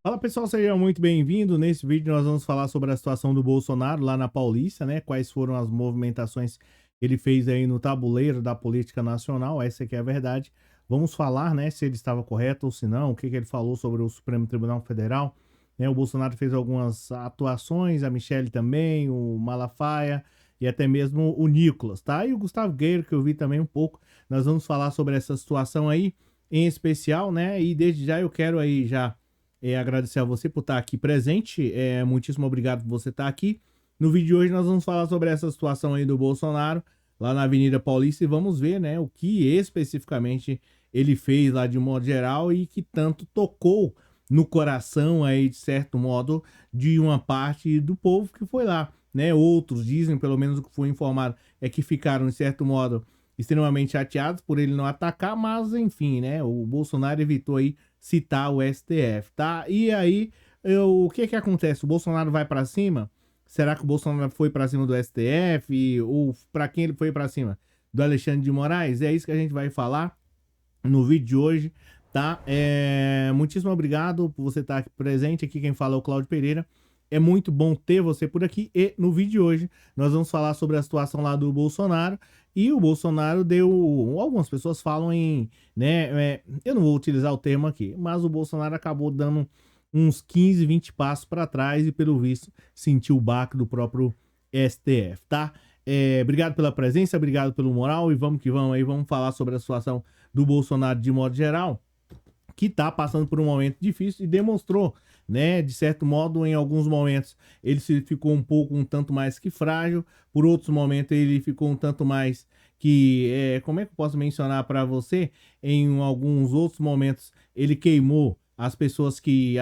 Fala pessoal, seja muito bem-vindo. Nesse vídeo nós vamos falar sobre a situação do Bolsonaro lá na Paulista, né? Quais foram as movimentações que ele fez aí no tabuleiro da política nacional, essa que é a verdade. Vamos falar, né, se ele estava correto ou se não, o que ele falou sobre o Supremo Tribunal Federal, né? O Bolsonaro fez algumas atuações, a Michelle também, o Malafaia e até mesmo o Nicolas, tá? E o Gustavo Guerra, que eu vi também um pouco. Nós vamos falar sobre essa situação aí em especial, né? E desde já eu quero aí já agradecer a você por estar aqui presente. Muitíssimo obrigado por você estar aqui. No vídeo de hoje nós vamos falar sobre essa situação aí do Bolsonaro, lá na Avenida Paulista, e vamos ver, né, o que especificamente ele fez lá de modo geral e que tanto tocou no coração aí, de certo modo, de uma parte do povo que foi lá, né? Outros dizem, pelo menos o que foi informado, é que ficaram, de certo modo, extremamente chateados por ele não atacar, mas enfim, né? O Bolsonaro evitou aí citar o STF, tá? E aí, o que que acontece? O Bolsonaro vai para cima? Será que o Bolsonaro foi para cima do STF? Ou para quem ele foi para cima? Do Alexandre de Moraes? É isso que a gente vai falar no vídeo de hoje, tá? Muitíssimo obrigado por você estar aqui presente. Aqui quem fala é o Cláudio Pereira. É muito bom ter você por aqui. E no vídeo de hoje nós vamos falar sobre a situação lá do Bolsonaro. E o Bolsonaro deu. Algumas pessoas falam em, né? Eu não vou utilizar o termo aqui, mas o Bolsonaro acabou dando uns 15, 20 passos para trás e, pelo visto, sentiu o baque do próprio STF, tá? Obrigado pela presença, obrigado pelo moral e vamos que vamos aí. Vamos falar sobre a situação do Bolsonaro de modo geral, que está passando por um momento difícil e demonstrou, né, de certo modo, em alguns momentos ele ficou um tanto mais que frágil, por outros momentos ele ficou um tanto mais que, como é que eu posso mencionar para você? Em alguns outros momentos ele queimou as pessoas que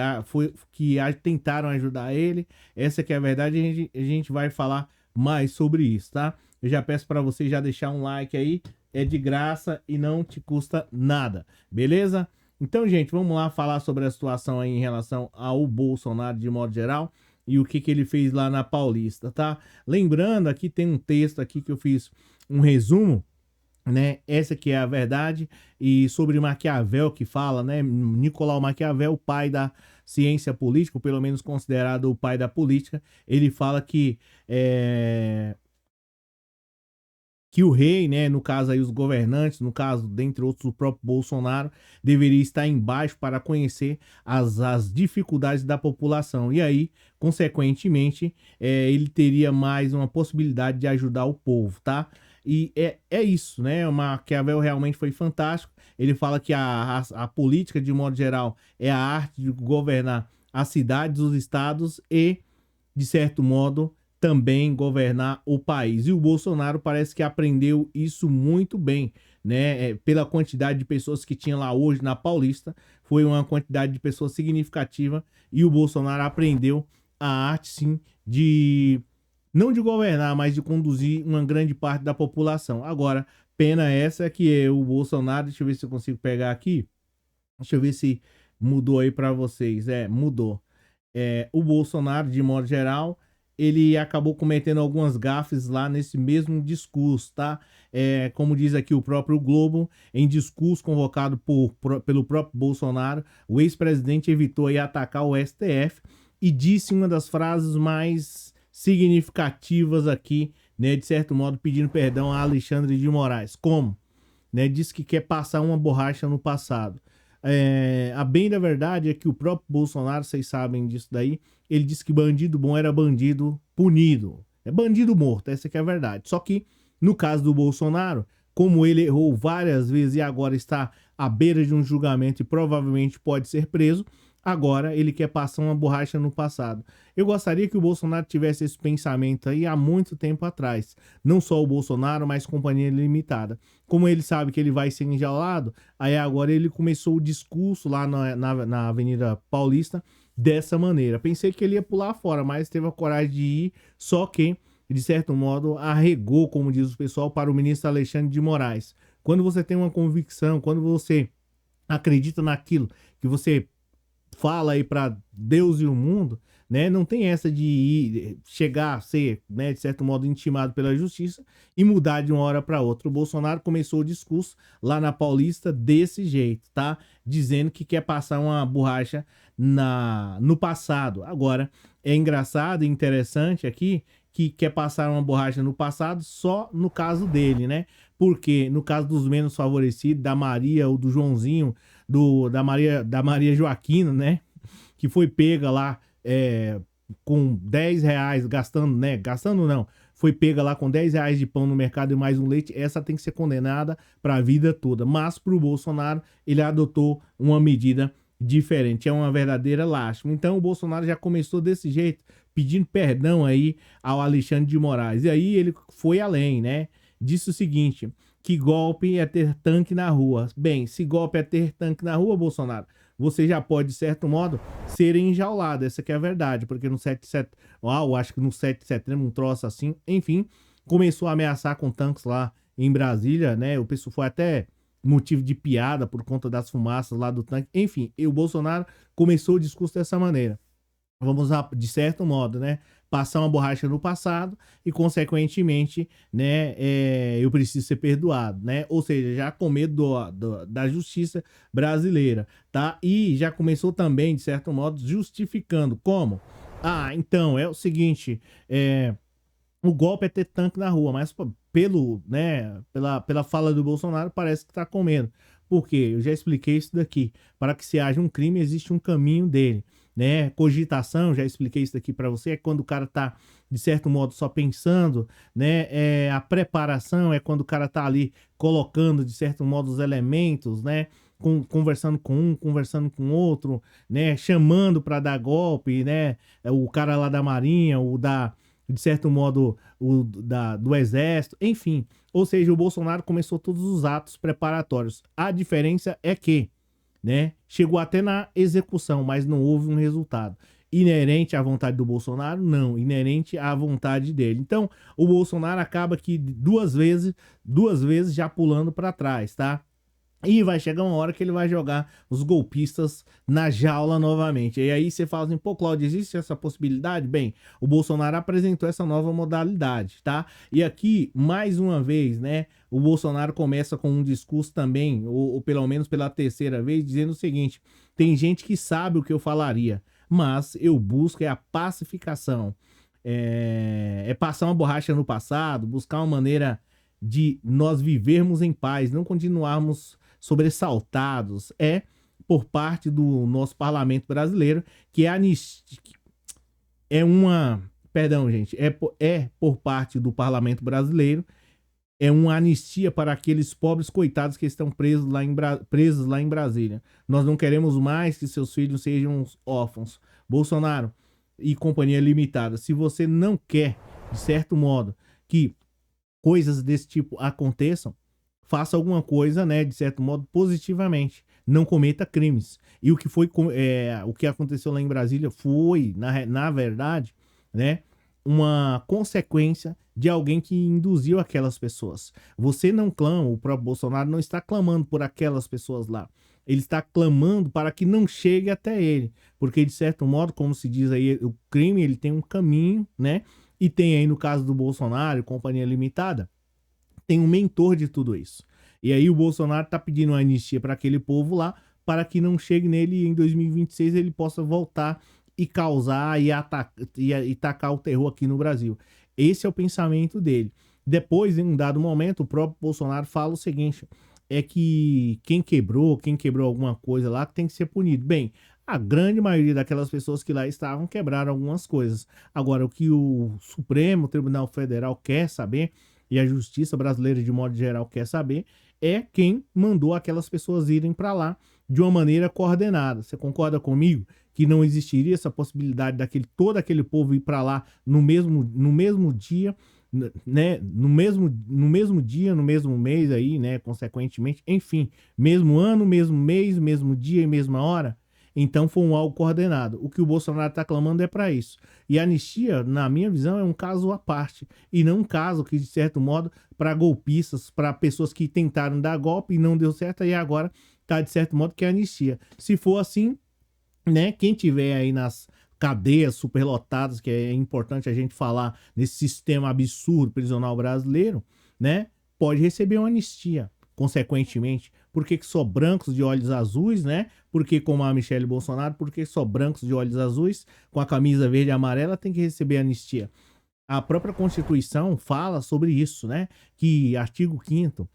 tentaram ajudar ele. Essa que é a verdade, a gente vai falar mais sobre isso, tá? Eu já peço para você já deixar um like aí, é de graça e não te custa nada, beleza? Então, gente, vamos lá falar sobre a situação aí em relação ao Bolsonaro de modo geral e o que ele fez lá na Paulista, tá? Lembrando, aqui tem um texto aqui que eu fiz um resumo, né? Essa que é a verdade, e sobre Maquiavel que fala, né? Nicolau Maquiavel, o pai da ciência política, ou pelo menos considerado o pai da política, ele fala que o rei, né, no caso aí os governantes, no caso, dentre outros, o próprio Bolsonaro, deveria estar embaixo para conhecer as dificuldades da população. E aí, consequentemente, ele teria mais uma possibilidade de ajudar o povo, tá? E é isso, né? O Maquiavel realmente foi fantástico. Ele fala que a política, de modo geral, é a arte de governar as cidades, os estados e, de certo modo, também governar o país. E o Bolsonaro parece que aprendeu isso muito bem, né? Pela quantidade de pessoas que tinha lá hoje na Paulista, foi uma quantidade de pessoas significativa e o Bolsonaro aprendeu a arte, sim, de não de governar, mas de conduzir uma grande parte da população. Agora, pena essa que é o Bolsonaro, deixa eu ver se eu consigo pegar aqui. Deixa eu ver se mudou aí para vocês. Mudou. O Bolsonaro, de modo geral, ele acabou cometendo algumas gafes lá nesse mesmo discurso, tá? Como diz aqui o próprio Globo, em discurso convocado pelo próprio Bolsonaro, o ex-presidente evitou aí atacar o STF e disse uma das frases mais significativas aqui, né? De certo modo, pedindo perdão a Alexandre de Moraes. Como? Né? Disse que quer passar uma borracha no passado. A bem da verdade é que o próprio Bolsonaro, vocês sabem disso daí, ele disse que bandido bom era bandido punido. É bandido morto, essa que é a verdade. Só que, no caso do Bolsonaro, como ele errou várias vezes e agora está à beira de um julgamento e provavelmente pode ser preso, agora ele quer passar uma borracha no passado. Eu gostaria que o Bolsonaro tivesse esse pensamento aí há muito tempo atrás. Não só o Bolsonaro, mas companhia limitada. Como ele sabe que ele vai ser enjaulado, aí agora ele começou o discurso lá na Avenida Paulista dessa maneira. Pensei que ele ia pular fora, mas teve a coragem de ir, só que, de certo modo, arregou, como diz o pessoal, para o ministro Alexandre de Moraes. Quando você tem uma convicção, quando você acredita naquilo que você fala aí para Deus e o mundo, né? Não tem essa de chegar a ser, né, de certo modo, intimado pela justiça e mudar de uma hora para outra. O Bolsonaro começou o discurso lá na Paulista desse jeito, tá? Dizendo que quer passar uma borracha no passado. Agora, é engraçado e interessante aqui que quer passar uma borracha no passado só no caso dele, né? Porque no caso dos menos favorecidos, da Maria ou do Joãozinho, da Maria Joaquina, né? Que foi pega lá com 10 reais, gastando, né? Gastando não. Foi pega lá com 10 reais de pão no mercado e mais um leite. Essa tem que ser condenada para a vida toda. Mas para o Bolsonaro, ele adotou uma medida diferente. É uma verdadeira lástima. Então o Bolsonaro já começou desse jeito, pedindo perdão aí ao Alexandre de Moraes. E aí ele foi além, né? Disse o seguinte, que golpe é ter tanque na rua. Bem, se golpe é ter tanque na rua, Bolsonaro, você já pode, de certo modo, ser enjaulado. Essa que é a verdade, porque no 7 de setembro, eu acho que no 7 de setembro, um troço assim, enfim, começou a ameaçar com tanques lá em Brasília, né? O pessoal foi até motivo de piada por conta das fumaças lá do tanque. Enfim, e o Bolsonaro começou o discurso dessa maneira. Vamos, de certo modo, né, passar uma borracha no passado e, consequentemente, né, eu preciso ser perdoado, né? Ou seja, já com medo da justiça brasileira, tá? E já começou também, de certo modo, justificando como? Ah, então, é o seguinte, o golpe é ter tanque na rua, mas pela fala do Bolsonaro, parece que tá com medo. Por quê? Eu já expliquei isso daqui. Para que se haja um crime, existe um caminho dele, né? Cogitação, já expliquei isso daqui para você, é quando o cara tá, de certo modo, só pensando, né? A preparação é quando o cara tá ali colocando, de certo modo, os elementos, né? Conversando com um, conversando com outro, né? Chamando para dar golpe, né? O cara lá da Marinha, de certo modo, do Exército, enfim. Ou seja, o Bolsonaro começou todos os atos preparatórios. A diferença é que, né, chegou até na execução, mas não houve um resultado. Inerente à vontade do Bolsonaro? Não, inerente à vontade dele. Então, o Bolsonaro acaba que duas vezes já pulando para trás, tá? E vai chegar uma hora que ele vai jogar os golpistas na jaula novamente. E aí você fala assim, pô, Cláudio, existe essa possibilidade? Bem, o Bolsonaro apresentou essa nova modalidade, tá? E aqui, mais uma vez, né, o Bolsonaro começa com um discurso também, ou pelo menos pela terceira vez, dizendo o seguinte, tem gente que sabe o que eu falaria, mas eu busco a pacificação. É passar uma borracha no passado, buscar uma maneira de nós vivermos em paz, não continuarmos sobressaltados, por parte do nosso parlamento brasileiro, que perdão, gente, por parte do parlamento brasileiro, é uma anistia para aqueles pobres coitados que estão presos lá em Brasília. Nós não queremos mais que seus filhos sejam órfãos. Bolsonaro e companhia limitada, se você não quer, de certo modo, que coisas desse tipo aconteçam, faça alguma coisa, né, de certo modo, positivamente. Não cometa crimes. E o que aconteceu lá em Brasília foi, na verdade, né, uma consequência de alguém que induziu aquelas pessoas. Você não clama, o próprio Bolsonaro não está clamando por aquelas pessoas lá. Ele está clamando para que não chegue até ele. Porque, de certo modo, como se diz aí, o crime ele tem um caminho, né? E tem aí, no caso do Bolsonaro, companhia limitada, tem um mentor de tudo isso. E aí o Bolsonaro tá pedindo uma anistia para aquele povo lá, para que não chegue nele e em 2026 ele possa voltar e causar e tacar o terror aqui no Brasil. Esse é o pensamento dele. Depois, em um dado momento, o próprio Bolsonaro fala o seguinte, é que quem quebrou alguma coisa lá, tem que ser punido. Bem, a grande maioria daquelas pessoas que lá estavam quebraram algumas coisas. Agora, o que o Supremo Tribunal Federal quer saber, e a justiça brasileira de modo geral quer saber, é quem mandou aquelas pessoas irem para lá de uma maneira coordenada. Você concorda comigo que não existiria essa possibilidade todo aquele povo ir para lá no mesmo dia, né? No mesmo dia, no mesmo mês aí, né? Consequentemente, enfim, mesmo ano, mesmo mês, mesmo dia e mesma hora? Então foi algo coordenado. O que o Bolsonaro está clamando é para isso. E a anistia, na minha visão, é um caso à parte. E não um caso que, de certo modo, para golpistas, para pessoas que tentaram dar golpe e não deu certo, e agora está, de certo modo, que é anistia. Se for assim, né, quem tiver aí cadeias superlotadas, que é importante a gente falar nesse sistema absurdo prisional brasileiro, né? Pode receber uma anistia. Consequentemente, por que só brancos de olhos azuis, né? Porque como a Michelle Bolsonaro, por que só brancos de olhos azuis com a camisa verde e amarela tem que receber anistia? A própria Constituição fala sobre isso, né? Que artigo 5º,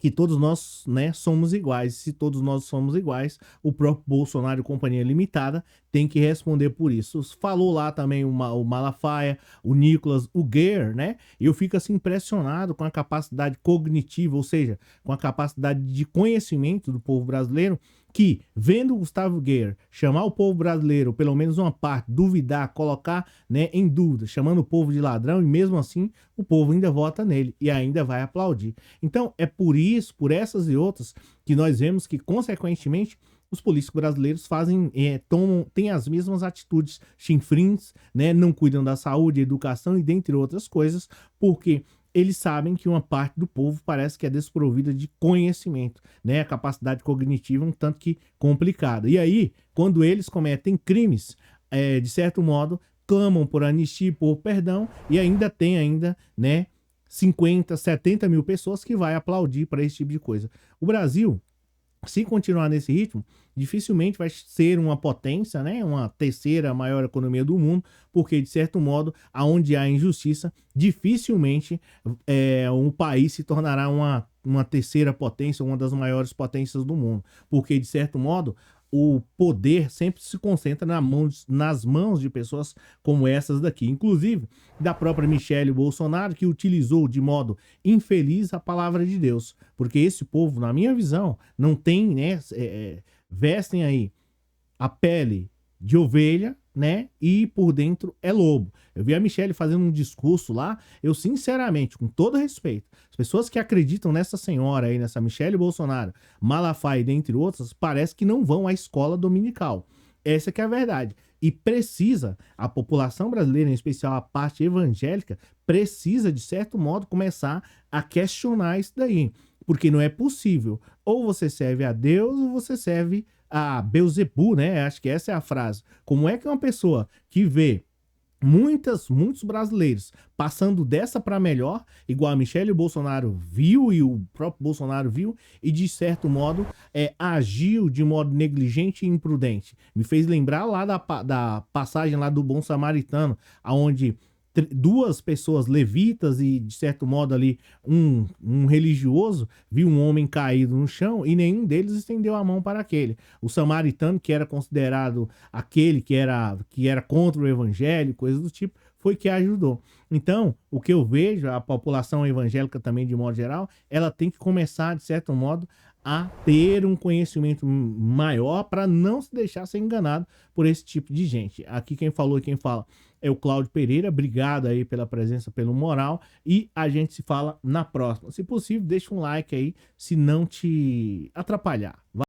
que todos nós, né, somos iguais. Se todos nós somos iguais, o próprio Bolsonaro e Companhia Limitada tem que responder por isso. Falou lá também o Malafaia, o Nicolas, o Guerre, né? E eu fico assim impressionado com a capacidade cognitiva, ou seja, com a capacidade de conhecimento do povo brasileiro, que, vendo o Gustavo Guerre chamar o povo brasileiro, pelo menos uma parte, duvidar, colocar, né, em dúvida, chamando o povo de ladrão, e mesmo assim o povo ainda vota nele e ainda vai aplaudir. Então é por isso, por essas e outras, que nós vemos que, consequentemente, os políticos brasileiros têm as mesmas atitudes chinfrins, né, não cuidam da saúde, educação e dentre outras coisas, porque eles sabem que uma parte do povo parece que é desprovida de conhecimento, né? A capacidade cognitiva um tanto que complicada. E aí, quando eles cometem crimes, de certo modo, clamam por anistia, por perdão, e ainda tem, né, 50, 70 mil pessoas que vai aplaudir para esse tipo de coisa. O Brasil, se continuar nesse ritmo, dificilmente vai ser uma potência, né? Uma terceira maior economia do mundo, porque, de certo modo, aonde há injustiça, dificilmente um país se tornará uma terceira potência, uma das maiores potências do mundo. Porque, de certo modo, o poder sempre se concentra nas mãos de pessoas como essas daqui, inclusive da própria Michelle Bolsonaro, que utilizou de modo infeliz a palavra de Deus, porque esse povo, na minha visão, não tem, né, vestem aí a pele de ovelha, né, e por dentro é lobo. Eu vi a Michelle fazendo um discurso lá, eu sinceramente, com todo respeito, as pessoas que acreditam nessa senhora aí, nessa Michelle Bolsonaro, Malafaia, dentre outras, parece que não vão à escola dominical. Essa que é a verdade. E precisa, a população brasileira, em especial a parte evangélica, precisa, de certo modo, começar a questionar isso daí. Porque não é possível. Ou você serve a Deus, ou você serve a Beuzebu, né? Acho que essa é a frase. Como é que uma pessoa que vê muitos brasileiros passando dessa para melhor, igual a Michelle Bolsonaro viu e o próprio Bolsonaro viu, e de certo modo agiu de modo negligente e imprudente. Me fez lembrar lá da passagem lá do Bom Samaritano, aonde duas pessoas levitas e, de certo modo, ali um religioso viu um homem caído no chão e nenhum deles estendeu a mão para aquele. O samaritano, que era considerado aquele que era contra o evangelho, coisas do tipo, foi que ajudou. Então, o que eu vejo, a população evangélica também, de modo geral, ela tem que começar, de certo modo, a ter um conhecimento maior para não se deixar ser enganado por esse tipo de gente. Aqui quem falou e quem fala é o Cláudio Pereira. Obrigado aí pela presença, pelo moral, e a gente se fala na próxima. Se possível, deixa um like aí, se não te atrapalhar.